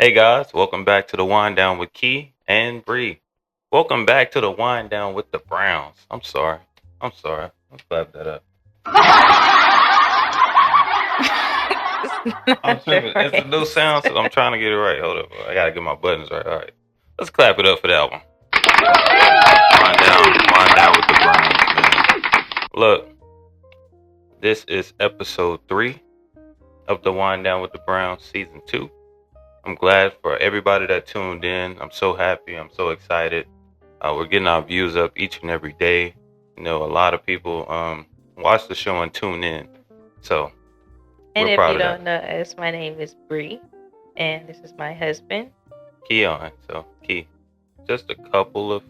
Hey guys, welcome back to the Wind Down with Key and Bree. Welcome back to the Wind Down with the Browns. I'm sorry. Let's clap that up. I'm tripping. It's a new sound, so I'm trying to get it right. Hold up. I gotta get my buttons right. Alright. Let's clap it up for that one. Wind down with the Browns, man. Look, this is episode 3 of the Wind Down with the Browns season 2. I'm glad for everybody that tuned in. I'm so happy. I'm so excited. We're getting our views up each and every day. You know, a lot of people watch the show and tune in. So, and we're if proud you of don't that. know us, my name is Bree, and this is my husband. Keon. So, Key, just a couple of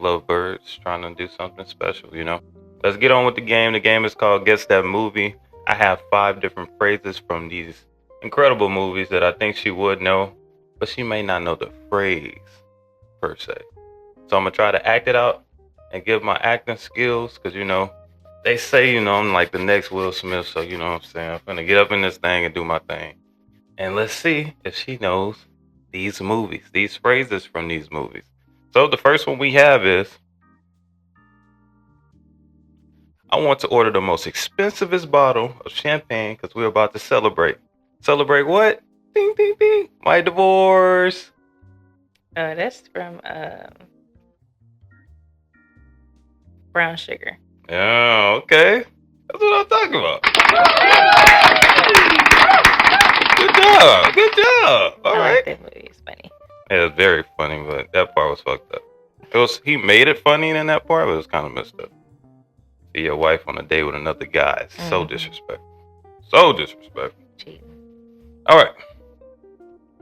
lovebirds trying to do something special, you know. Let's get on with the game. The game is called Guess That Movie. I have 5 different phrases from these incredible movies that I think she would know, but she may not know the phrase per se. So I'm gonna try to act it out and give my acting skills, because you know they say I'm like the next Will Smith. So you know what I'm saying, I'm gonna get up in this thing and do my thing, and let's see if she knows these movies, these phrases from these movies. So the first one we have is, I want to order the most expensivest bottle of champagne because we're about to celebrate. Celebrate what? Ding, ding, ding. My divorce. Oh, that's from Brown Sugar. Yeah, okay. That's what I'm talking about. Good job. All I right. like that movie. It's funny. Yeah, it's very funny, but that part was fucked up. He made it funny in that part, but it was kind of messed up. See your wife on a date with another guy. It's so disrespectful. So disrespectful. Cheating. All right.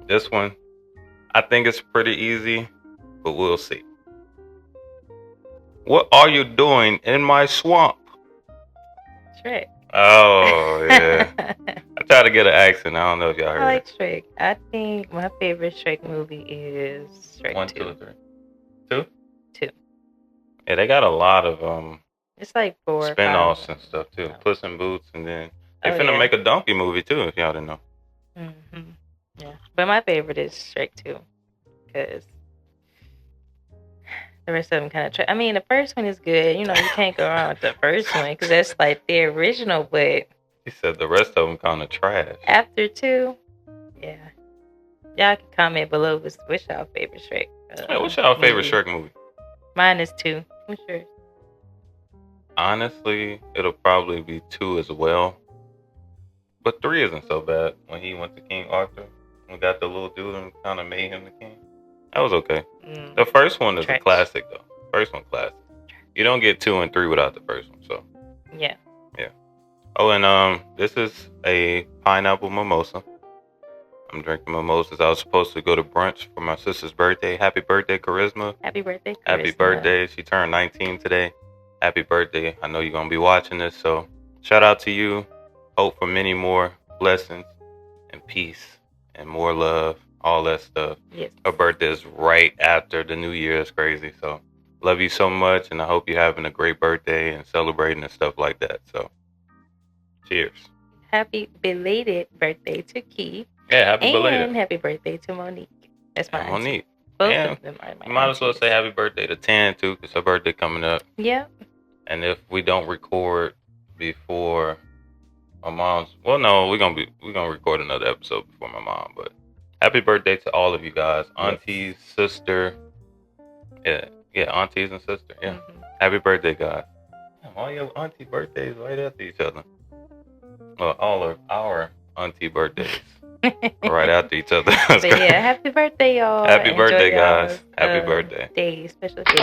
This one, I think it's pretty easy, but we'll see. What are you doing in my swamp? Shrek. Oh, yeah. I try to get an accent. I don't know if y'all heard I like it. Shrek. I think my favorite Shrek movie is Shrek 1, 2. 2, or 3. 2? 2. Yeah, they got a lot of It's like 4 or 5. spin-offs and stuff too. Puss in Boots, and then they finna make a donkey movie too, if y'all didn't know. Mm-hmm. Yeah, but my favorite is Shrek 2, because the rest of them kind of. I mean, the first one is good. You know, you can't go wrong with the first one because that's like the original. But He said the rest of them kind of trash. after 2, yeah, y'all can comment below. What's y'all favorite Shrek? Hey, what's y'all favorite movie? Shrek movie? Mine is 2. What's yours? Honestly, it'll probably be 2 as well. But 3 isn't so bad. When he went to King Arthur and got the little dude and kind of made him the king. That was okay. The first one is a classic, though. First one, classic. You don't get 2 and 3 without the first one, so. Yeah. Oh, and this is a pineapple mimosa. I'm drinking mimosas. I was supposed to go to brunch for my sister's birthday. Happy birthday, Charisma. Happy birthday, Charisma. Happy birthday. She turned 19 today. Happy birthday. I know you're going to be watching this, so shout out to you. Hope for many more blessings and peace and more love, all that stuff. Yes. Her birthday is right after the new year. It's crazy. So love you so much, and I hope you're having a great birthday and celebrating and stuff like that. So cheers. Happy belated birthday to Key. Yeah, happy belated. And happy birthday to Monique. That's my Monique. Both and of them are my you might as well aunties. say happy birthday to Tan too, because her birthday coming up. Yep. And if we don't record before my mom's, well, no, we're gonna record another episode before my mom. But happy birthday to all of you guys, aunties, sister, yeah, aunties and sister, yeah. Mm-hmm. Happy birthday, guys. All your auntie birthdays right after each other. Well, all of our auntie birthdays right after each other. But yeah, happy birthday, y'all. Happy Enjoy birthday, guys. y'all's, Happy birthday. Day, special day.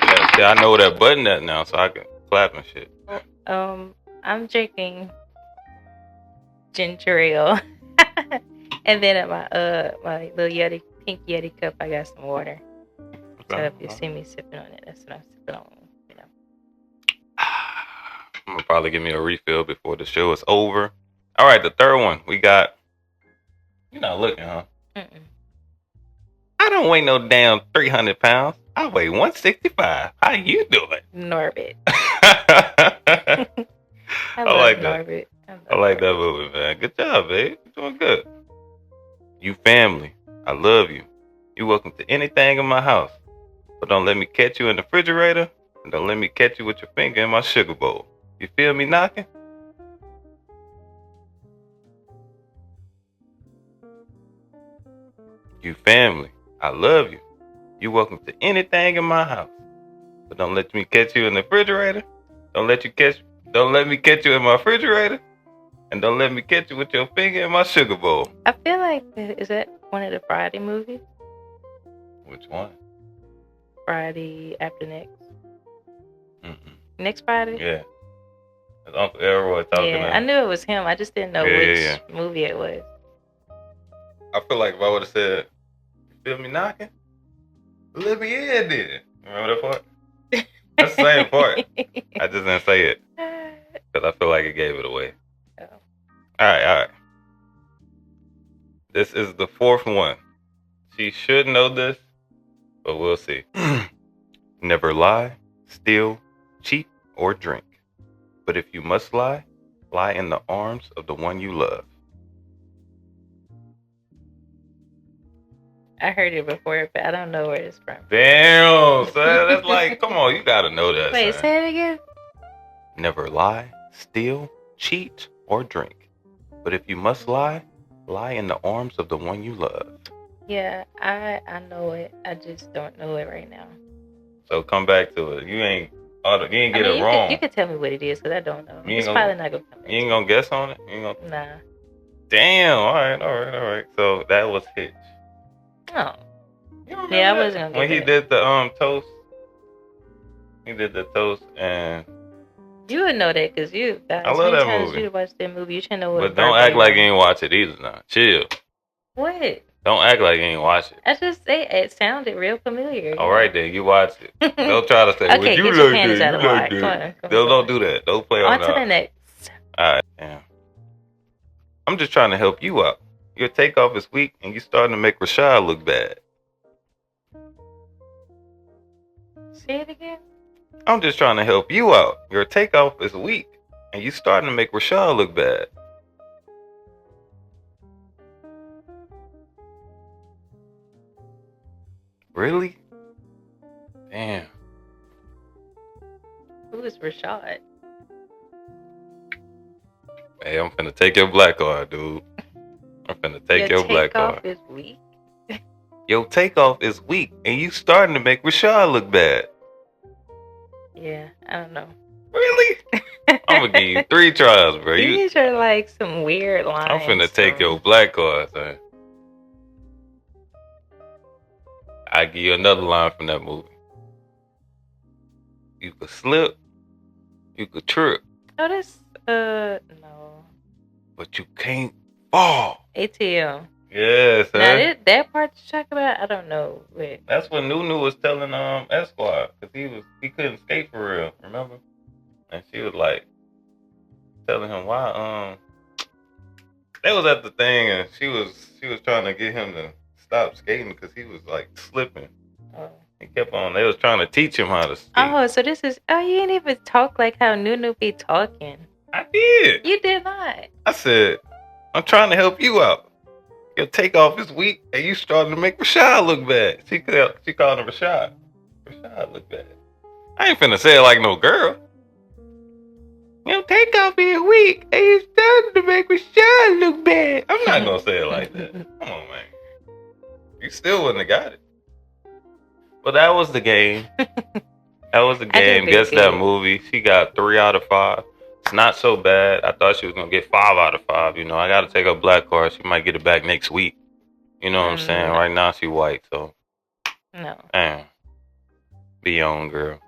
Yeah, see, I know where that button at now, so I can clap and shit. I'm drinking ginger ale. And then at my little pink Yeti cup, I got some water. So if you see me sipping on it, that's what I'm sipping on. You know. I'm gonna probably give me a refill before the show is over. All right, the third one we got. You're not looking, huh? Mm-mm. I don't weigh no damn 300 pounds. I weigh 165. How you doing? Norbit. I I love like Norbit. I like that movie, man. Good job, babe. You're doing good. You family. I love you. You welcome to anything in my house. But don't let me catch you in the refrigerator. And don't let me catch you with your finger in my sugar bowl. You feel me knocking? You family. I love you. You welcome to anything in my house. But don't let me catch you in the refrigerator. Don't let me catch you in my refrigerator. And don't let me catch you with your finger in my sugar bowl. I feel like, is that one of the Friday movies? Which one? Friday after next. Mm-mm. Next Friday? Yeah. That's Uncle Elroy talking. Yeah, I knew it was him. I just didn't know which movie it was. I feel like if I would have said, "You feel me knocking? Let me in then." Remember that part? That's the same part. I just didn't say it because I feel like it gave it away. Oh. All right. This is the fourth one. She should know this, but we'll see. Never lie, steal, cheat, or drink. But if you must lie, lie in the arms of the one you love. I heard it before, but I don't know where it's from. Damn, son. That's like, come on, you gotta know that. Wait, son. say it again. Never lie, steal, cheat, or drink. But if you must lie, lie in the arms of the one you love. Yeah, I know it. I just don't know it right now. So come back to it. You ain't get it wrong. You could tell me what it is, because I don't know. It's gonna, probably not going to come back. You ain't going to guess on it? Nah. Damn. All right. So that was Hitch. Oh. Yeah, I wasn't going to when he did the toast. He did the toast and... You would know that because I love that movie. You watched that movie, you should know what. But don't act like you ain't watch it either now. Chill. What? Don't act like you ain't watch it. I just say it sounded real familiar. All right, then you watch it. Don't try to say, okay, well, you like this, you like this. Don't do that. Don't play on to the next. All right, damn. I'm just trying to help you out. Your takeoff is weak, and you starting to make Rashad look bad. Say it again. I'm just trying to help you out. Your takeoff is weak, and you starting to make Rashad look bad. Really? Damn. Who is Rashad? Hey, I'm finna take your black card, dude. I'm finna take your black card. Your takeoff is weak? Your takeoff is weak, and you starting to make Rashad look bad. Yeah, I don't know. Really? I'm gonna give you 3 tries, bro. These are like some weird lines. I'm finna take your black card, son. I give you another line from that movie. You could slip, you could trip. Oh, this no. But you can't fall. ATL. Yes, now that part you talk about, I don't know. Wait. That's what Nunu was telling Esquire, because he couldn't skate for real, remember? And she was like telling him why they was at the thing and she was trying to get him to stop skating because he was like slipping. Oh. He kept on. They was trying to teach him how to skate. Oh, so this is. Oh, you didn't even talk like how Nunu be talking. I did. You did not. I said, I'm trying to help you out. Your takeoff is weak, and you starting to make Rashad look bad. She called him Rashad. Rashad look bad. I ain't finna say it like no girl. Your takeoff is weak, and you starting to make Rashad look bad. I'm not gonna say it like that. Come on, man. You still wouldn't have got it. But that was the game. That was the game. Guess that movie. She got 3 out of 5. It's not so bad. I thought she was gonna get 5 out of 5. You know, I gotta take her black card. She might get it back next week. You know what I'm saying? Right now she white, so no. Damn. Be on, girl.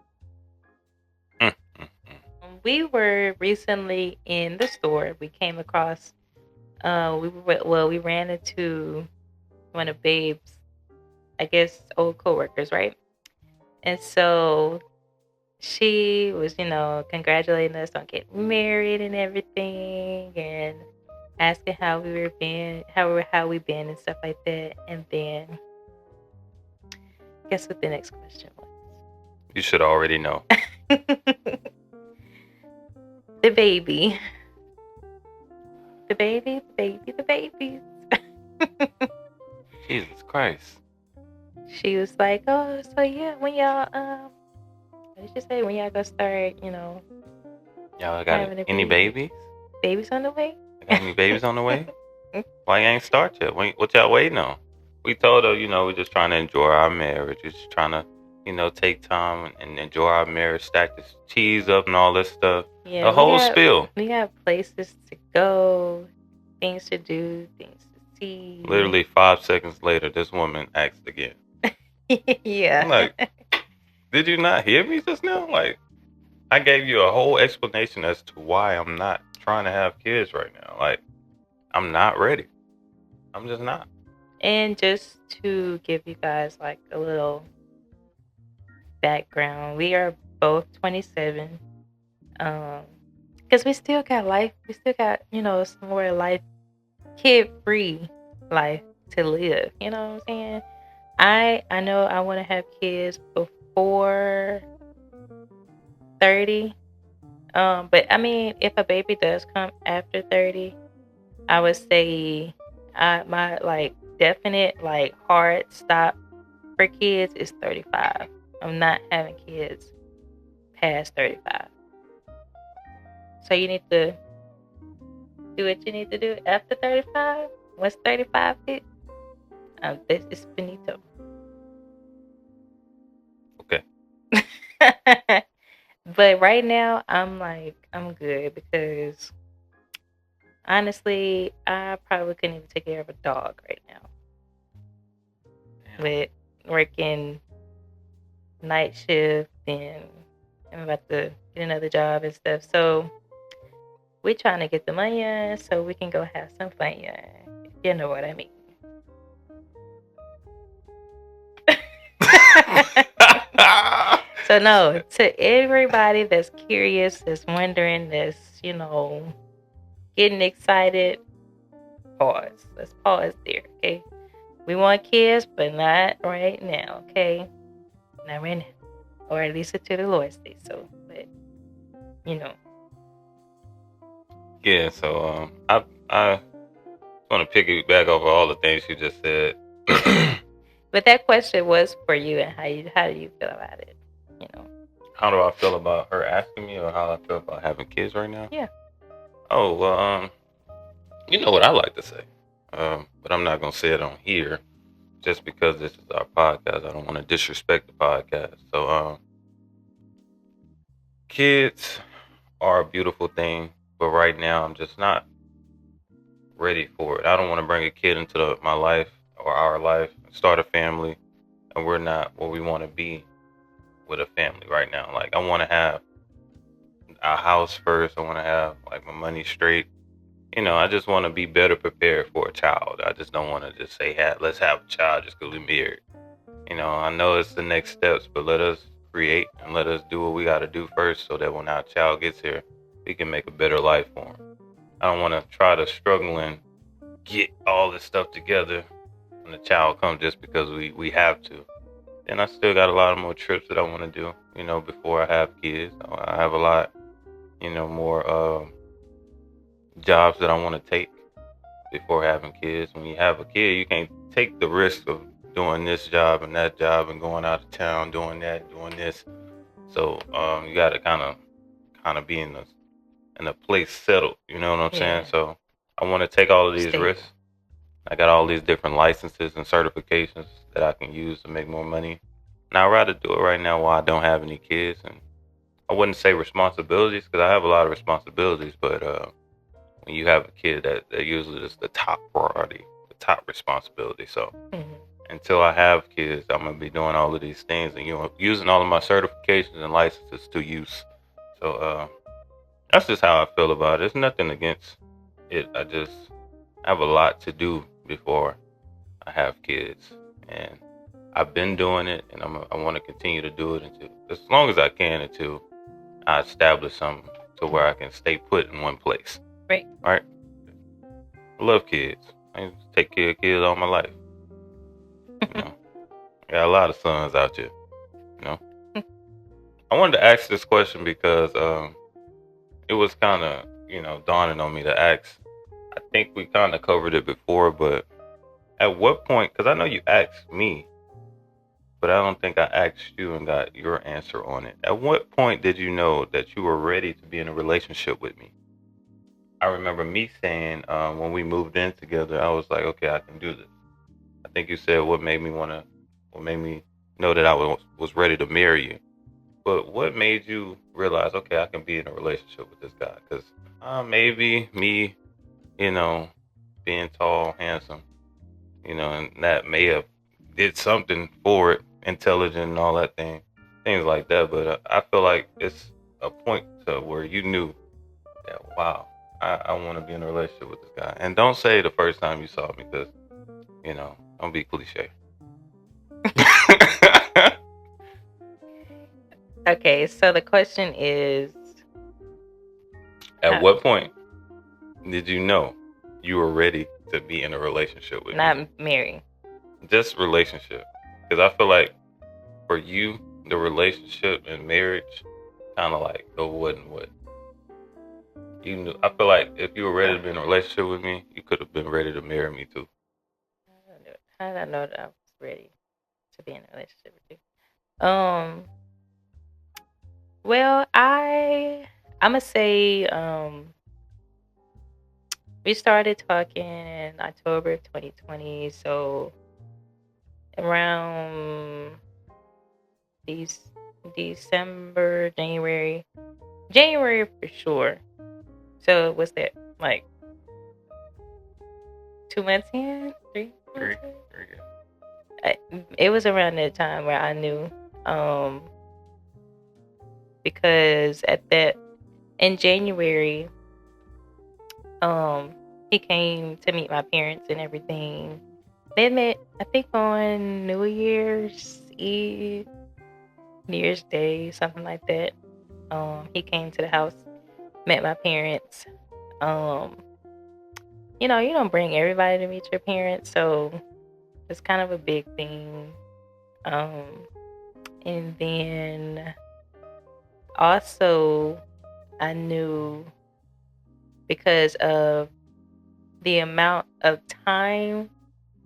We were recently in the store. We came across. We ran into one of Babe's, I guess, old coworkers, right? And so she was, congratulating us on getting married and everything, and asking how we been and stuff like that. And then, guess what the next question was? You should already know. The baby The baby, the baby, the babies. Jesus Christ. She was like, "Oh, so yeah, when y'all what did you say? When y'all gonna start, Y'all got having a any baby? babies? Babies on the way?" Got any babies on the way? Why you ain't start yet? What y'all waiting on? We told her, we're just trying to enjoy our marriage. We're just trying to, take time and enjoy our marriage, stack this cheese up and all this stuff. Yeah, The whole spill. we got places to go, things to do, things to see. Literally 5 seconds later, this woman asked again. Yeah. I'm like, did you not hear me just now? Like, I gave you a whole explanation as to why I'm not trying to have kids right now. Like, I'm not ready. I'm just not. And just to give you guys like a little background, we are both 27. Because we still got life, we still got, some more life, kid free life to live. You know what I'm saying? I know I want to have kids before 30. But I mean, if a baby does come after 30, I would say my like definite like hard stop for kids is 35. I'm not having kids past 35. So you need to do what you need to do after 35. Once 35 hit, this is finito. Okay. But right now, I'm good because honestly, I probably couldn't even take care of a dog right now. With working night shift and I'm about to get another job and stuff. So we're trying to get the money in so we can go have some fun. If you know what I mean. So no, to everybody that's curious, that's wondering, that's getting excited, pause. Let's pause there, okay? We want kids, but not right now, okay? Not right now, or at least until the Lord says so. But you know, Yeah. So I want to piggyback over all the things you just said. but that question was for you, and how do you feel about it? You know, How do I feel about her asking me, or how I feel about having kids right now? yeah. Oh well, you know what I like to say, but I'm not gonna say it on here just because this is our podcast. I don't want to disrespect the podcast. So, kids are a beautiful thing, but right now I'm just not ready for it. I don't want to bring a kid into my life or our life, start a family, and we're not where we want to be with a family right now. Like, I want to have a house first. I want to have like my money straight. I just want to be better prepared for a child. I just don't want to just say, hey, let's have a child just because we're married. I know it's the next steps, but let us create and let us do what we got to do first so that when our child gets here, we can make a better life for him. I don't want to try to struggle and get all this stuff together when the child comes just because we have to. And I still got a lot of more trips that I want to do, before I have kids. I have a lot, more jobs that I want to take before having kids. When you have a kid, you can't take the risk of doing this job and that job and going out of town, doing that, doing this. So you got to kind of be in a place settled. You know what I'm saying? Yeah. So I want to take all of these Stable. risks. I got all these different licenses and certifications that I can use to make more money. And I'd rather do it right now while I don't have any kids. And I wouldn't say responsibilities because I have a lot of responsibilities, but when you have a kid, that usually is the top priority, the top responsibility. So Mhm. until I have kids, I'm gonna be doing all of these things and using all of my certifications and licenses to use. So that's just how I feel about it. It's nothing against it. I just have a lot to do before I have kids, and I've been doing it, and I want to continue to do it until as long as I can until I establish something to where I can stay put in one place. Right. All right. I love kids. I used to take care of kids all my life. You know, I got a lot of sons out here. You know, I wanted to ask this question because it was kind of dawning on me to ask. I think we kind of covered it before, but at what point? Because I know you asked me, but I don't think I asked you and got your answer on it. At what point did you know that you were ready to be in a relationship with me? I remember me saying when we moved in together, I was like, okay, I can do this. I think you said what made me know that I was ready to marry you. But what made you realize, okay, I can be in a relationship with this guy? Because maybe me, you know, being tall, handsome, and that may have did something for it, intelligent and all that things like that. But I feel like it's a point to where you knew that, wow, I want to be in a relationship with this guy. And don't say the first time you saw me, because don't be cliche. Okay, so the question is, At how, what point did you know you were ready to be in a relationship with me? not marry. Just relationship. Because I feel like for you, the relationship and marriage kind of like go what and what. You knew. I feel like if you were ready to be in a relationship with me, you could have been ready to marry me too. How did I know that I was ready to be in a relationship with you? Well, I'm gonna say we started talking in October 2020, so around Dec- December, January for sure. So what's that, like 2 months in, 3 months Very, in? very good. It was around that time where I knew, um, because at that in January, um, he came to meet my parents and everything. They met, I think, on New Year's Eve, New Year's Day, something like that. He came to the house, met my parents. Um, you don't bring everybody to meet your parents, so it's kind of a big thing. Um, and then also, I knew because of the amount of time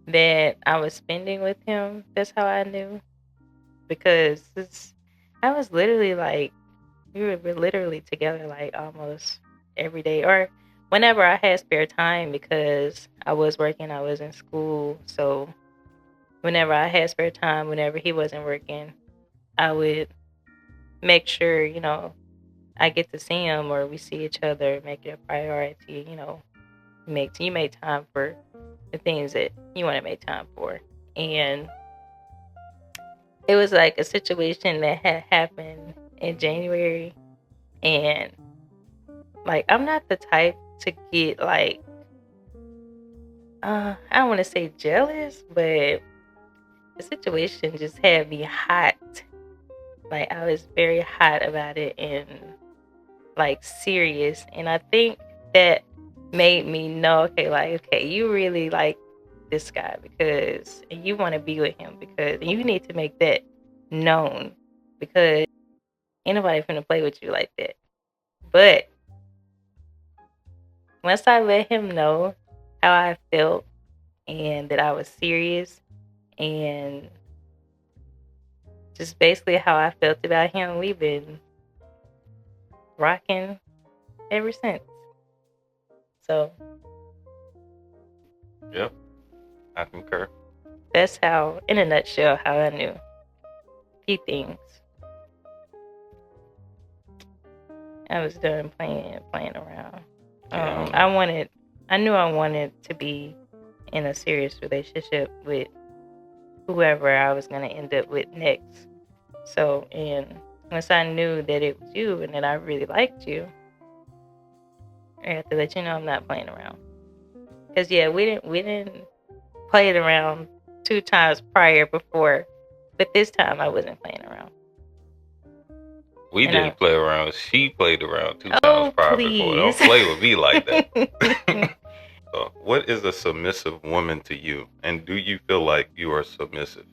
that I was spending with him. That's how I knew, because I was literally like, we were literally together like almost every day, or whenever I had spare time, because I was working, I was in school. So whenever I had spare time, whenever he wasn't working, I would make sure, I get to see him, or we see each other, make it a priority, you make time for the things that you want to make time for. And it was like a situation that had happened in January, and like I'm not the type to get like I don't want to say jealous, but the situation just had me hot. Like I was very hot about it and like serious, and I think that made me know, okay, like, okay, you really like this guy, because and you want to be with him, because and you need to make that known, because ain't nobody finna play with you like that. But once I let him know how I felt and that I was serious, and just basically how I felt about him, we've been rocking ever since. So Yep, I concur. that's how, in a nutshell, how I knew a few things. I was done playing around. Yeah, I don't I know. wanted, I knew I wanted to be in a serious relationship with whoever I was gonna end up with next. So, and once I knew that it was you and that I really liked you, I have to let you know I'm not playing around. Cause yeah, we didn't play it around 2 times prior before, but this time I wasn't playing around. We And I, didn't play around. She played around two times oh prior before. please. Don't play with me like that. So, what is a submissive woman to you? And do you feel like you are submissive?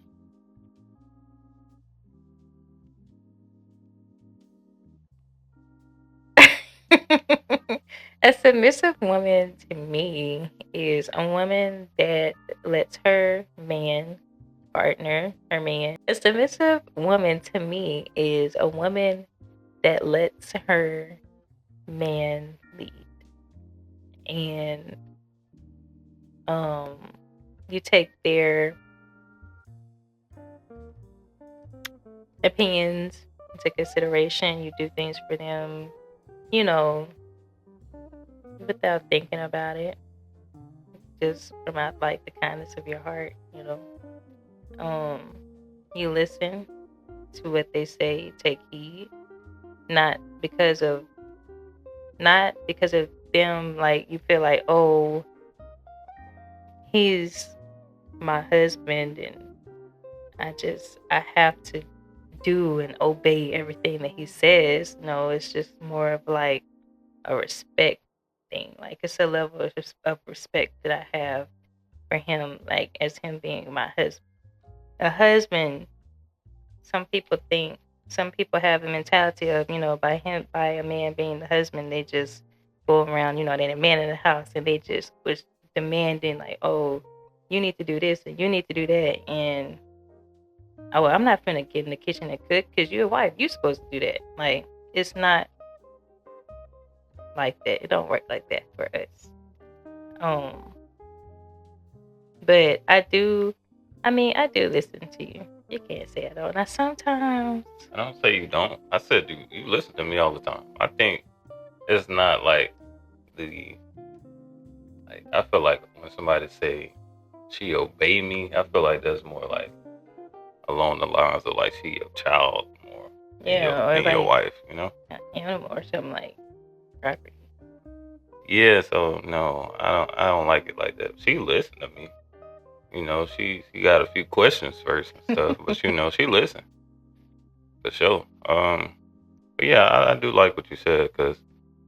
A submissive woman to me is a woman that lets her man, partner, her man. A submissive woman to me is a woman that lets her man lead. And um you take their opinions into consideration, you do things for them, you know, without thinking about it, just from out like the kindness of your heart, you know. Um, you listen to what they say, you take heed, not because of not because of them like you feel like, oh, he's my husband and I have to do and obey everything that he says. No, it's just more of like a respect thing. Like it's a level of respect that I have for him, like as him being my husband. A husband, some people think, some people have a mentality of, by a man being the husband, they just go around, they're the man in the house and they just was demanding like, oh, you need to do this and you need to do that. And oh, well, I'm not finna get in the kitchen and cook because you're a wife. You're supposed to do that. Like, it's not like that. It don't work like that for us. Um, but I do listen to you. You can't say I don't. Now sometimes, I don't say you don't. I said you listen to me all the time. I think it's not like the like. I feel like when somebody say she obey me, I feel like that's more like along the lines of like she your child more yeah, or than your like wife. You know? an animal or something like property. Yeah. So no, I don't like it like that. She listen to me. You know, she got a few questions first and stuff, but she listen for sure. But yeah, I do like what you said because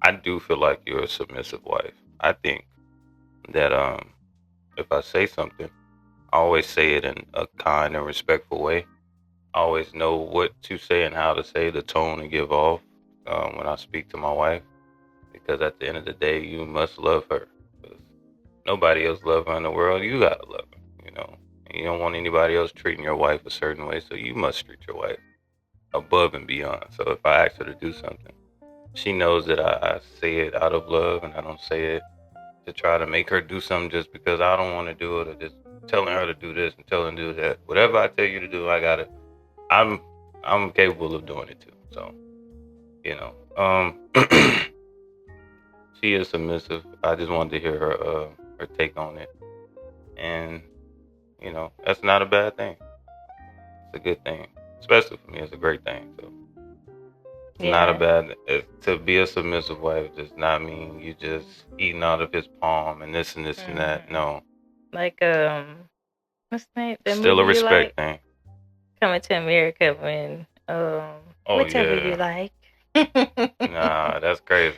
I do feel like you're a submissive wife. I think that if I say something, I always say it in a kind and respectful way. I always know what to say and how to say the tone to give off when I speak to my wife. Because at the end of the day, you must love her. 'Cause nobody else love her in the world. You gotta love her. And you don't want anybody else treating your wife a certain way, so you must treat your wife above and beyond. So if I ask her to do something, she knows that I say it out of love and I don't say it to try to make her do something just because I don't want to do it or just telling her to do this and telling her to do that. Whatever I tell you to do, I gotta. I'm I'm capable of doing it too. So you know, she is submissive. I just wanted to hear her take on it, and that's not a bad thing. It's a good thing, especially for me. It's a great thing. So it's not a Yeah, bad to be a submissive wife does not mean you just eating out of his palm and this and that. hmm No, like what's the name? The still a movie you like? respect thing. Coming to America when Oh which movie you yeah, like? nah, that's crazy.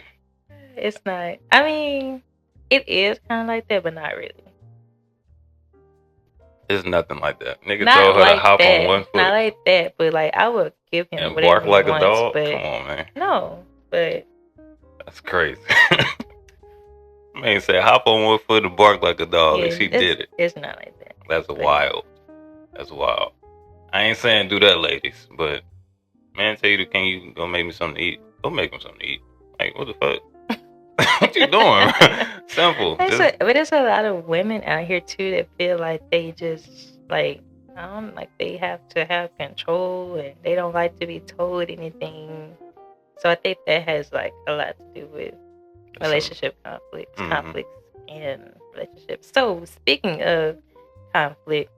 It's not. I mean, it is kind of like that, but not really. It's nothing like that. Nigga Not told her to like hop on that. one Not foot like that. But like, I would give him and whatever bark he like a wants. dog. Come But on, man, no. But that's crazy. Man said hop on one foot and bark like a dog, and yeah, she did it. it's not like that. That's But wild. That's wild. I ain't saying do that, ladies, but man, tell you to can you go make me something to eat? Go make him something to eat. Like what the fuck? What you doing? Simple. Just but there's a lot of women out here too that feel like they just like I don't like they have to have control and they don't like to be told anything. So I think that has like a lot to do with some. relationship conflicts, Mm-hmm. and relationships. So speaking of conflict,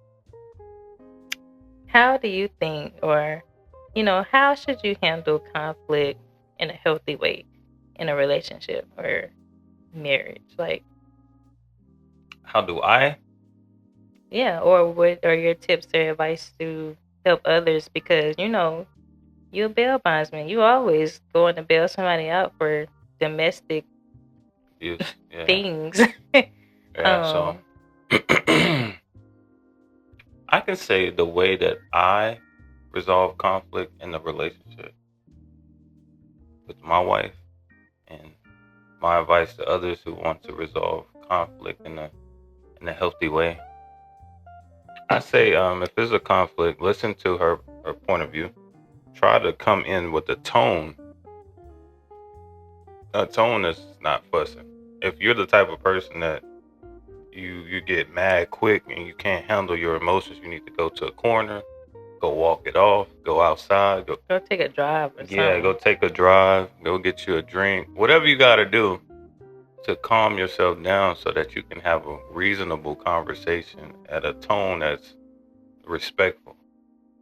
how do you think, or how should you handle conflict in a healthy way in a relationship or marriage? Like, How do I? yeah, or what are your tips or advice to help others? Because you're a bail bondsman. You always going to bail somebody out for domestic Yes. Yeah. things. Yeah. So um, I can say the way that I resolve conflict in the relationship with my wife and My advice to others who want to resolve conflict in a healthy way, I say, if there's a conflict, listen to her point of view. Try to come in with a tone that's not fussing. If you're the type of person that you get mad quick and you can't handle your emotions, you need to go to a corner, go walk it off, go outside, go Go take a drive or yeah, go something. take a drive, go get you a drink, whatever you got to do to calm yourself down so that you can have a reasonable conversation at a tone that's respectful.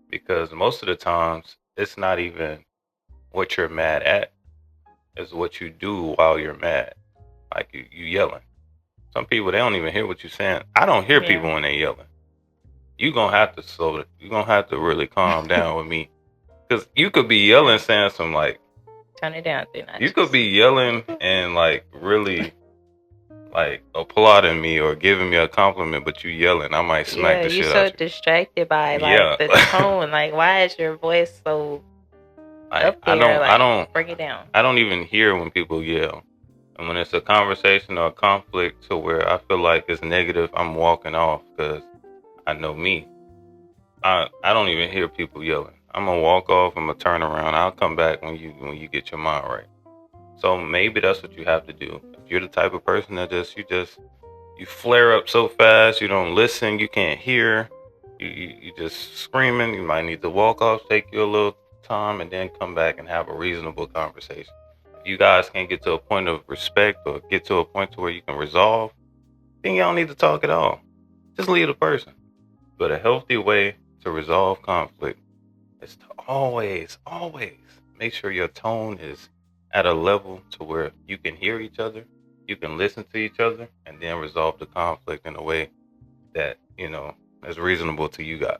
Because most of the times, it's not even what you're mad at, it's what you do while you're mad. Like you yelling. Some people, they don't even hear what you're saying. I don't hear Yeah. people when they yelling. You gonna have to slow it. You gonna have to really calm down with me, because you could be yelling, Yeah. saying some like Turn it down 3 you could notches. be yelling and like really like applauding me or giving me a compliment, but you yelling, I might smack Yeah, the you shit so out you. distracted by like Yeah, the tone. Like, why is your voice so like up there? Like, bring it down. I don't even hear when people yell. And when it's a conversation or a conflict to where I feel like it's negative, I'm walking off because I know me. I don't even hear people yelling. I'm gonna walk off. I'm gonna turn around. I'll come back when you get your mind right. So maybe that's what you have to do. If you're the type of person that you flare up so fast, you don't listen, you can't hear, you just screaming. You might need to walk off, take you a little time, and then come back and have a reasonable conversation. If you guys can't get to a point of respect or get to a point to where you can resolve, then y'all need to talk at all. Just leave the person. But a healthy way to resolve conflict is to always make sure your tone is at a level to where you can hear each other, you can listen to each other, and then resolve the conflict in a way that, is reasonable to you guys.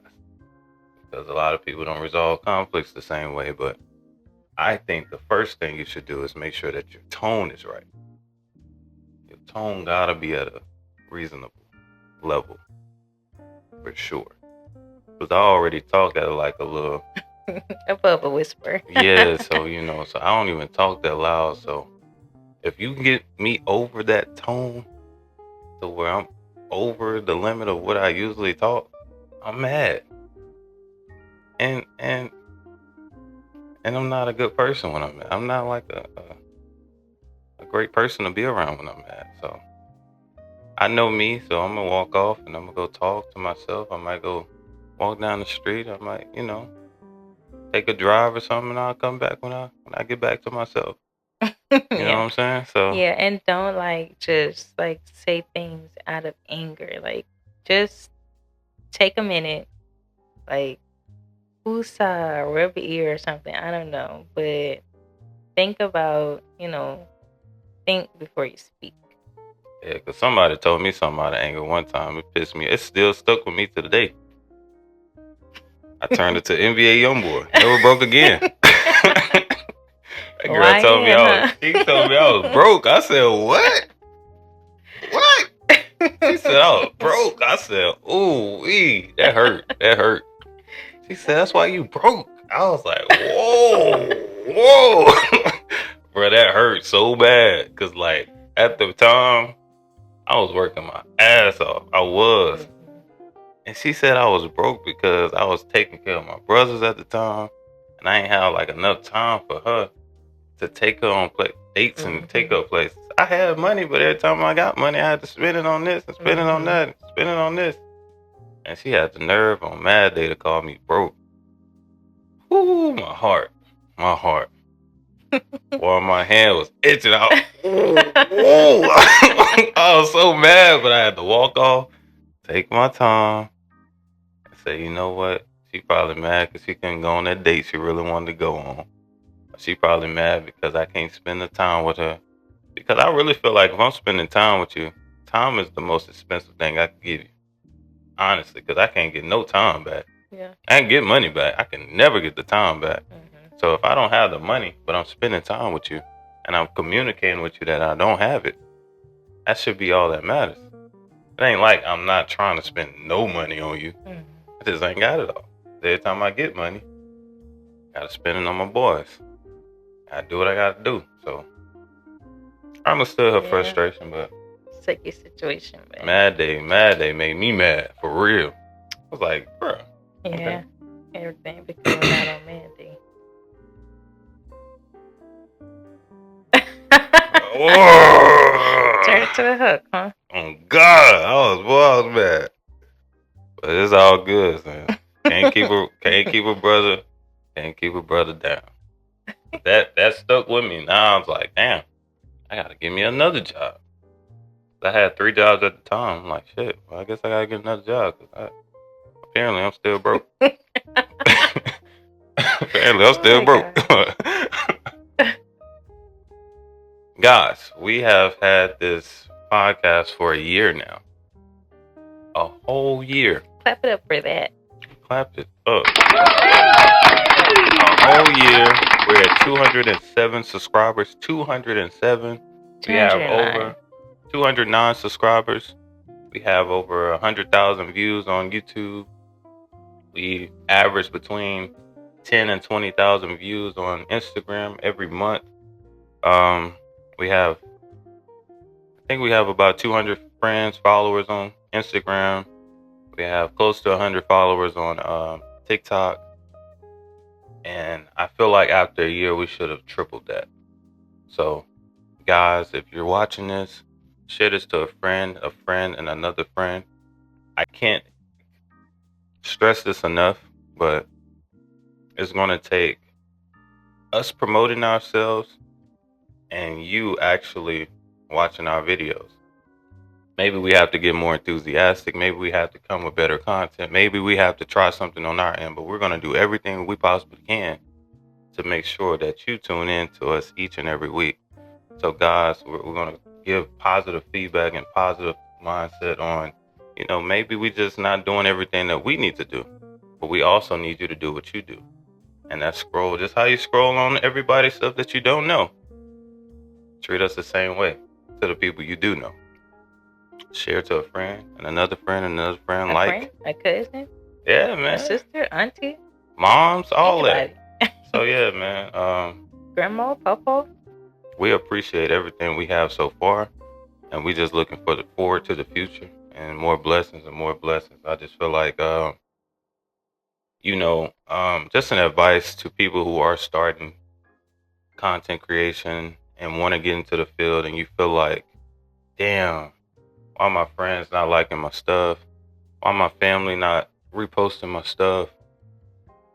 Because a lot of people don't resolve conflicts the same way, but I think the first thing you should do is make sure that your tone is right. Your tone gotta be at a reasonable level for sure. Because I already talked at like a little Above a whisper. yeah, so so I don't even talk that loud. So if you can get me over that tone to where I'm over the limit of what I usually talk, I'm mad. And I'm not a good person when I'm mad. I'm not like a great person to be around when I'm mad. So I know me, so I'm gonna walk off and I'm gonna go talk to myself. I might go walk down the street. I might, take a drive or something, and I'll come back when I get back to myself. You know what Yeah. I'm saying? So Yeah, and don't like just like say things out of anger. Like, just take a minute, like woosah or rub your ear or something. I don't know, but think about, think before you speak. yeah, because somebody told me something out of anger one time. It pissed me. It's still stuck with me to the day. I turned it to NBA YoungBoy. Never broke again. That girl told me YN, huh? she told me I was broke. I said, what? What? She said I was broke. I said, ooh, wee, that hurt. That hurt. She said, that's why you broke. I was like, whoa, whoa. Bro, that hurt so bad. Cause like at the time, I was working my ass off. I was. And she said I was broke because I was taking care of my brothers at the time. And I ain't had like enough time for her to take her on dates and take her places. I had money, but every time I got money, I had to spend it on this and spend it on that and spend it on this. And she had the nerve on Mad Day to call me broke. Ooh, my heart. While my hand was itching out. Ooh, ooh. I was so mad, but I had to walk off, take my time, and say, you know what? She probably mad because she couldn't go on that date she really wanted to go on. She probably mad because I can't spend the time with her. Because I really feel like if I'm spending time with you, time is the most expensive thing I can give you. Honestly, because I can't get no time back. Yeah. I can get money back. I can never get the time back. Mm-hmm. So if I don't have the money, but I'm spending time with you, and I'm communicating with you that I don't have it, that should be all that matters. It ain't like I'm not trying to spend no money on you. Mm-hmm. I just ain't got it all. Every time I get money, I gotta spend it on my boys. I do what I gotta do. So I understood her Yeah. frustration, but Sucky situation, but Mad Day made me mad for real. I was like, bruh. yeah, Okay. everything be coming out on Mandy. Turn it to a hook, huh? Oh God, I was mad. But it's all good, man. Can't keep a brother, can't keep a brother down. But that stuck with me. Now I was like, damn, I gotta give me another job. I had 3 jobs at the time. I'm like, shit. Well, I guess I gotta get another job. Apparently, I'm still broke. Apparently, I'm Oh still my broke. God. Guys, we have had this podcast for a year now. A whole year. Clap it up for that. Clap it up. A whole year. We're at 207 subscribers. 207. We have 209. over 209 subscribers. We have over 100,000 views on YouTube. We average between 10 and 20,000 views on Instagram every month. Um, we have, I think we have about 200 friends, followers on Instagram. We have close to 100 followers on TikTok. And I feel like after a year, we should have tripled that. So, guys, if you're watching this, share this to a friend, and another friend. I can't stress this enough, but it's going to take us promoting ourselves and you actually watching our videos. Maybe we have to get more enthusiastic. Maybe we have to come with better content. Maybe we have to try something on our end, but we're going to do everything we possibly can to make sure that you tune in to us each and every week. So, guys, we're going to give positive feedback and positive mindset on, maybe we just not doing everything that we need to do, but we also need you to do what you do. And that's scroll, just how you scroll on everybody's stuff that you don't know. Treat us the same way to the people you do know. Share to a friend and another friend and another friend. A friend, a cousin, yeah, a man, sister, auntie, moms, all anybody. that. So yeah, man. Grandma, papa. We appreciate everything we have so far, and we just looking forward to the future and more blessings and more blessings. I just feel like, just an advice to people who are starting content creation and want to get into the field, and you feel like, damn, why my friends not liking my stuff? Why my family not reposting my stuff?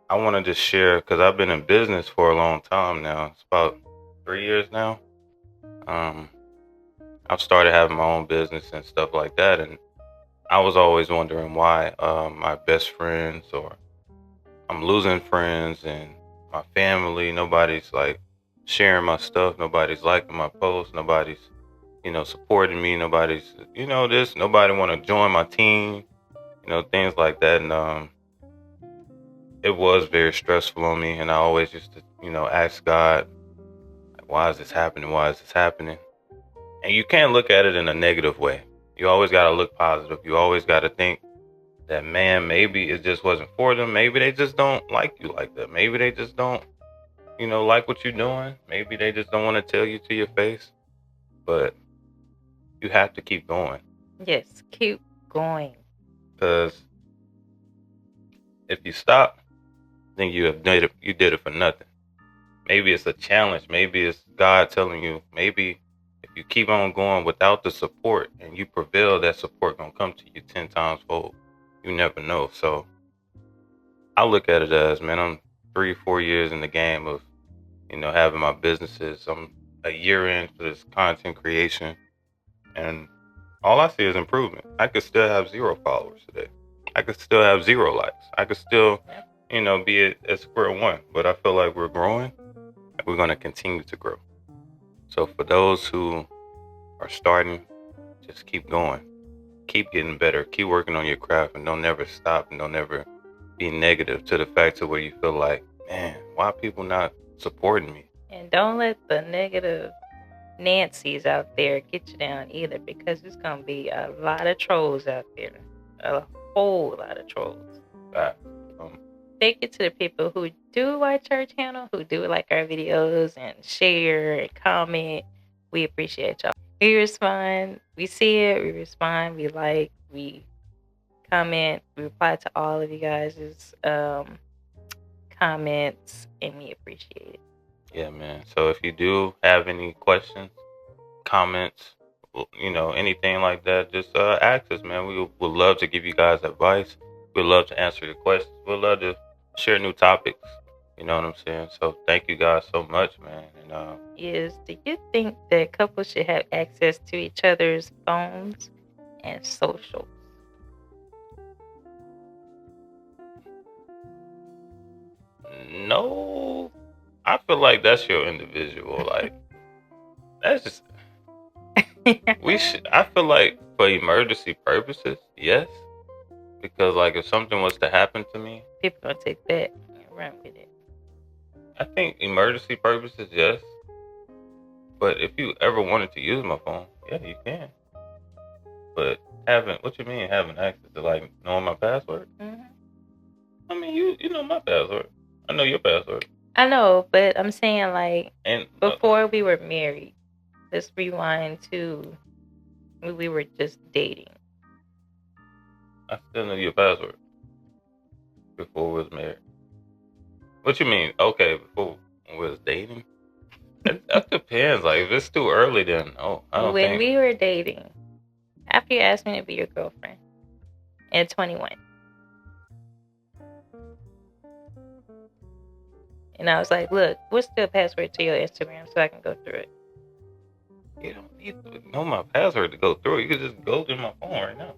I want to just share because I've been in business for a long time now. It's about 3 years now. I've started having my own business and stuff like that, and I was always wondering why my best friends or I'm losing friends and my family, nobody's like sharing my stuff, nobody's liking my posts, nobody's supporting me, nobody's this, nobody want to join my team, things like that, and it was very stressful on me, and I always used to ask God, like, why is this happening? Why is this happening? And you can't look at it in a negative way. You always got to look positive. You always got to think that, man, maybe it just wasn't for them. Maybe they just don't like you like that. Maybe they just don't, like what you're doing. Maybe they just don't want to tell you to your face. But you have to keep going. Yes, keep going. Because if you stop, then you did it for nothing. Maybe it's a challenge. Maybe it's God telling you. Maybe if you keep on going without the support and you prevail, that support gonna come to you 10 times fold. You never know. So I look at it as, man, I'm 3-4 years in the game of, having my businesses. I'm a year into this content creation, and all I see is improvement. I could still have 0 followers today. I could still have 0 likes. I could still, be at square one. But I feel like we're growing, and we're going to continue to grow. So for those who are starting, just keep going. Keep getting better. Keep working on your craft, and don't never stop, and don't never be negative to the fact to where you feel like, man, why are people not supporting me? And don't let the negative Nancy's out there get you down either, because there's gonna be a lot of trolls out there, a whole lot of trolls. Take it to the people who do watch our channel, who do like our videos and share and comment. We appreciate y'all. We respond. We see it. We respond. We like. We comment. We reply to all of you guys' comments, and we appreciate it. Yeah, man. So if you do have any questions, comments, anything like that, just ask us, man. We would love to give you guys advice. We'd love to answer your questions. We'd love to share new topics. You know what I'm saying? So thank you guys so much, man. And Do you think that couples should have access to each other's phones and social? no, I feel like that's your individual. Like that's just we should. I feel like for emergency purposes, yes. Because like if something was to happen to me, People gonna take that and run with it. I think emergency purposes, yes. But if you ever wanted to use my phone, yeah, you can. But having what you mean having access to like knowing my password? Mm-hmm. I mean you know my password. I know your password. I know, but I'm saying like And before we were married. Let's rewind to when we were just dating. I still know your password before we was married. What you mean? Okay, before we was dating? That depends. Like if it's too early, then I don't When think. we were dating, after you asked me to be your girlfriend at 21, and I was like, "Look, what's the password to your Instagram so I can go through it?" You don't need to know my password to go through it. You can just go through my phone right now.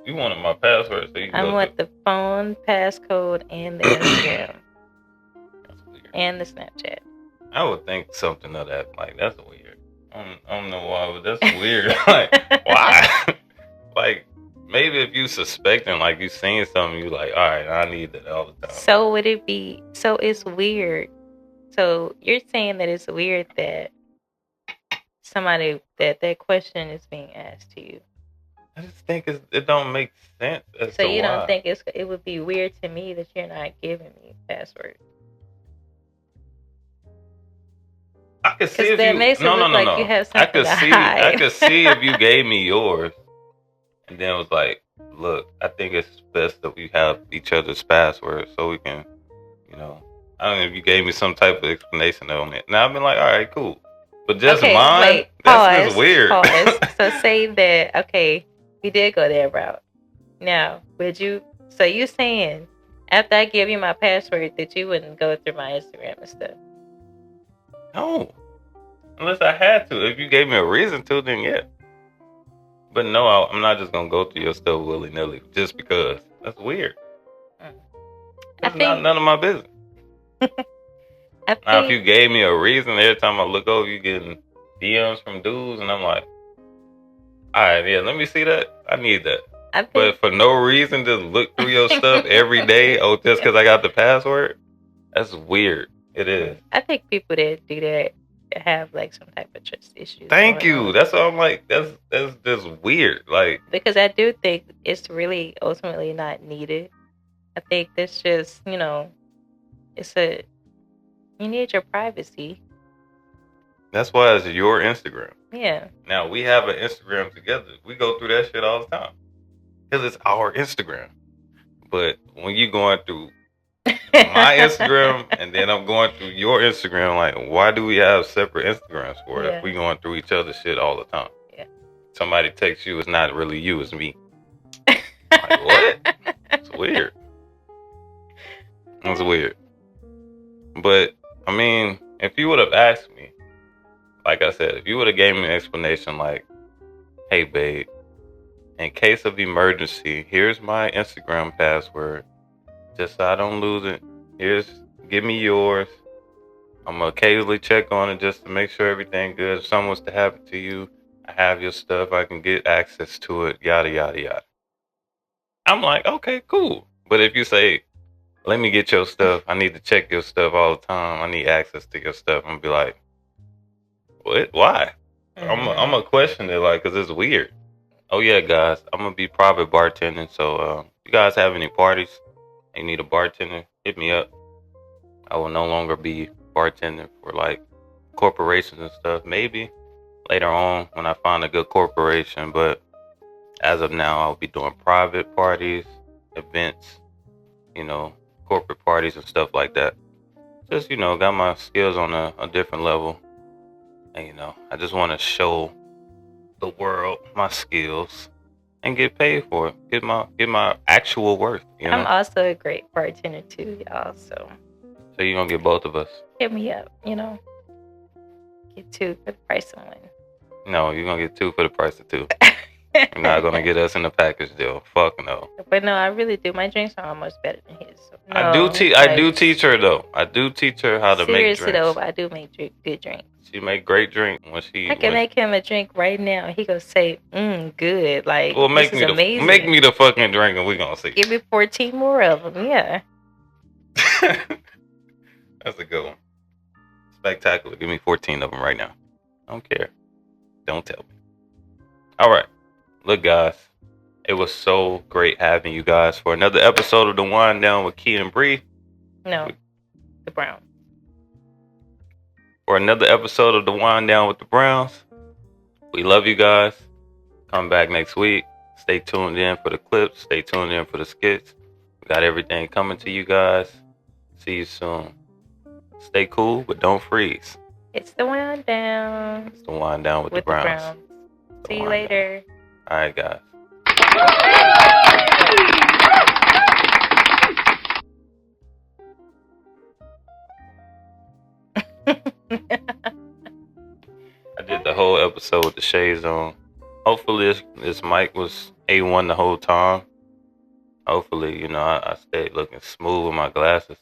You wanted my password so you can I go want through. the phone passcode and the Instagram That's weird. and the Snapchat. I would think something of that. Like that's weird. I don't know why, but that's weird. Like why? Like maybe if you suspecting, like you seen something, you like, all right, I need that all the time. So would it be? So it's weird. So you're saying that it's weird that that question is being asked to you. I just think it don't make sense as So to you don't why. think it would be weird to me that you're not giving me password? I could see Because if that you makes it look like you no. have I something could to see hide. if you gave me yours and then was like, look, I think it's best that we have each other's passwords so we can, you know. I don't know if you gave me some type of explanation on it. Now I've been like, all right, cool. But just Okay, mine, wait, that's just pause, weird. pause. So say that okay, we did go that route. Now, would you? So you saying after I give you my password that you wouldn't go through my Instagram and stuff? No, unless I had to. If you gave me a reason to, then yeah. But no, I'm not just gonna go through your stuff willy nilly just because. That's weird. Mm. I It's not think. none of my business. I Now, if you think. gave me a reason, every time I look over, you getting DMs from dudes, and I'm like, all right, yeah, let me see that. I need that. I think. But for no reason, just look through your stuff every day. Oh, just because I got the password? That's weird. It is. I think people that do that have like some type of trust issues Thank going you. on. That's what I'm like. That's just weird. Like, Because I do think it's really ultimately not needed. I think that's just, it's a you need your privacy. that's why it's your Instagram. Yeah. Now we have an Instagram together. We go through that shit all the time because it's our Instagram. But when you going through my Instagram and then I'm going through your Instagram, like why do we have separate Instagrams for it if Yeah. we going through each other's shit all the time? Yeah. Somebody texts you, it's not really you, it's me. Like what? It's weird. It's weird. But I mean, if you would have asked me, like I said, if you would have gave me an explanation like, hey babe, in case of emergency, here's my Instagram password. Just so I don't lose it. Give me yours. I'm gonna occasionally check on it just to make sure everything good. If something was to happen to you, I have your stuff. I can get access to it. Yada yada yada. I'm like, okay, cool. But if you say, let me get your stuff, I need to check your stuff all the time. I need access to your stuff. I'm gonna be like, what? Why? I'm gonna question it like, cause it's weird. Oh yeah, guys, I'm gonna be private bartending. So, you guys have any parties? You need a bartender? Hit me up. I will no longer be bartending for like corporations and stuff. Maybe later on when I find a good corporation, but as of now, I'll be doing private parties, events, you know, corporate parties and stuff like that. Just, got my skills on a different level. And, I just want to show the world my skills and get paid for it. Get my actual worth, I'm also a great bartender too, y'all. So you're gonna get both of us. hit me up, Get two for the price of one. No, you're gonna get two for the price of two. You're not gonna get us in the package deal. Fuck no. But no, I really do. My drinks are almost better than his. So no, I do teach her though. I do teach her how to make drinks. Seriously though, I do make good drinks. She make great drink when I can make him a drink right now. He gonna say, good. Like, well, this is amazing. Make me the fucking drink and we gonna see. Give me 14 more of them. Yeah. That's a good one. Spectacular. Give me 14 of them right now. I don't care. Don't tell me. All right. Look, guys. It was so great having you guys for another episode of The Wind Down with Key and Bree. No. The Browns. For another episode of The Wind Down with the Browns. We love you guys. Come back next week. Stay tuned in for the clips. Stay tuned in for the skits. We got everything coming to you guys. See you soon. Stay cool, but don't freeze. It's The Wind Down. It's The Wind Down with the Browns. See you later. All right, guys. I did the whole episode with the shades on. Hopefully this mic was A1 the whole time. Hopefully, I stayed looking smooth with my glasses.